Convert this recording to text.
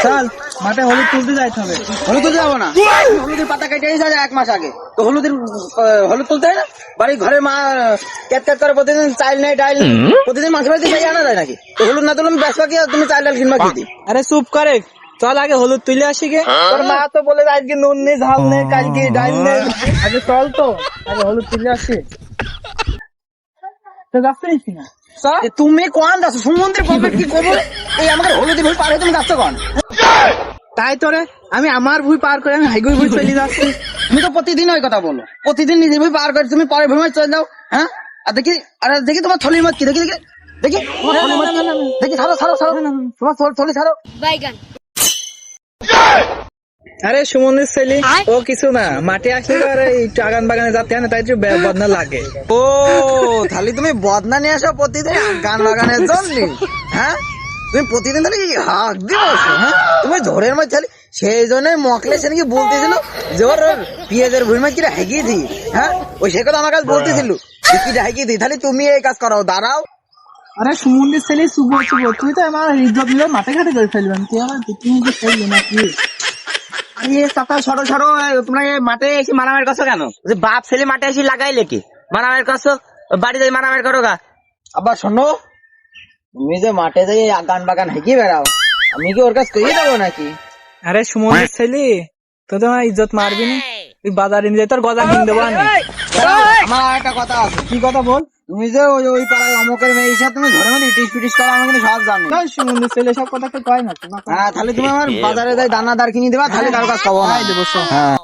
চল মাঠে হলুদ তুলতে যাইতে হবে। হলুদ তুলতে যাবো না, হলুদের পাতা কেটে এসে 1 মাস আগে তো হলুদ তুলতে হয় না? বাড়ি ঘরে মা ক্যাট ক্যাট করে প্রতিদিন চাল নেই ডাইল নেই, প্রতিদিন মাসে বাড়িতে যাই আনা যায় নাকি? তো হলুদ না তুললে ব্যস্ত কি তুমি চাল ডাল কিনবা কি? আরে চুপ করে, চল আগে হলুদ তুলে আসি গে। তোর মা তো বলে আজকে নুন নেই ঝাল নেই কালকে ডাইল নেই, আগে চল তো আগে হলুদ তুলে আসি। তো যাচ্ছিস না? তুমি কোন যাচ্ছ সমুদ্রের পকেট কি করবো? এই আমাকে হলুদের ভুল পার হয়ে তুমি যাচ্ছ কোন? তাই তোরে আমি আমার ভুই পার করে আমি হাইগুই ভুই চলে যাচ্ছি। তুমি তো প্রতিদিন ওই কথা বলো, প্রতিদিন নিজের ভুই পার করে তুমি পরের ভুই চলে যাও। হ্যাঁ, আর দেখি তোমার থলির মত কি, দেখি দেখি দেখি তোমার থলির মত কি? দেখি ছাড়ো ছাড়ো ছাড়ো, তোমার থলি ছাড়ো। আরে সুমনের ছেলে ও কিছু না, মাঠে আসলে আর একটু আগান বাগানে যাতে হয় না, তাই একটু বদনা লাগে। ও তাহলে তুমি বদনা নিয়ে আসো প্রতিদিন গান বাগানের জন্য? হ্যাঁ, তুমি প্রতিদিন তাহলে হাক দিয়ে বসো? হ্যাঁ, তুমি ঝড়ের মধ্যে তাহলে সেই জন্যই মকলে সে নাকি বলতেছিল যে ওর পেঁয়াজের ভুঁড়ি কিরা হেগিয়ে দিই। হ্যাঁ, ওই সে কথা আমার কাছে বলতেছিল কিরা হেগিয়ে দিই। তাহলে তুমি এই কাজ করাও, দাঁড়াও। আরে সুমনের ছেলে শুভ শুভ, তুই তো আমার ইজ্জত নিলে মাঠে ঘাটে করে ফেলবেন, তুই আমার তুমি যে ফেললি নাকি? সরো সরো, তোমরা মাঠে এসে মারামারি করছো কেন? যে বাপ ছেলে মাঠে এসে লাগাইলে কি মারামারি করছো? বাড়িতে মারামারি করো গা। আবার শোনো, তুমি যে মাঠে যাই গান বাগান হেগিয়ে বেড়াও, আমি কি ওর কাছ করিয়ে দেবো নাকি? আরে সুমনের ছেলে তো তোমার ইজ্জত মারবি না, তুই বাজারে নিয়ে যাই তোর গজা কিনে দেবো আমি। আমার আর একটা কথা আছে। কি কথা বল? তুমি যে ওই পাড়ায় অমুকের মেয়ে হিসাবে তুমি ধরে মানে ইটিস পিটিস করা আমি কিন্তু সব জানি। সুমনের ছেলে সব কথা তো কয় না। হ্যাঁ, তাহলে তুমি আমার বাজারে যাই দানাদার কিনে দেবা, তাহলে কারো কাজ খাবো না। দেবো। হ্যাঁ।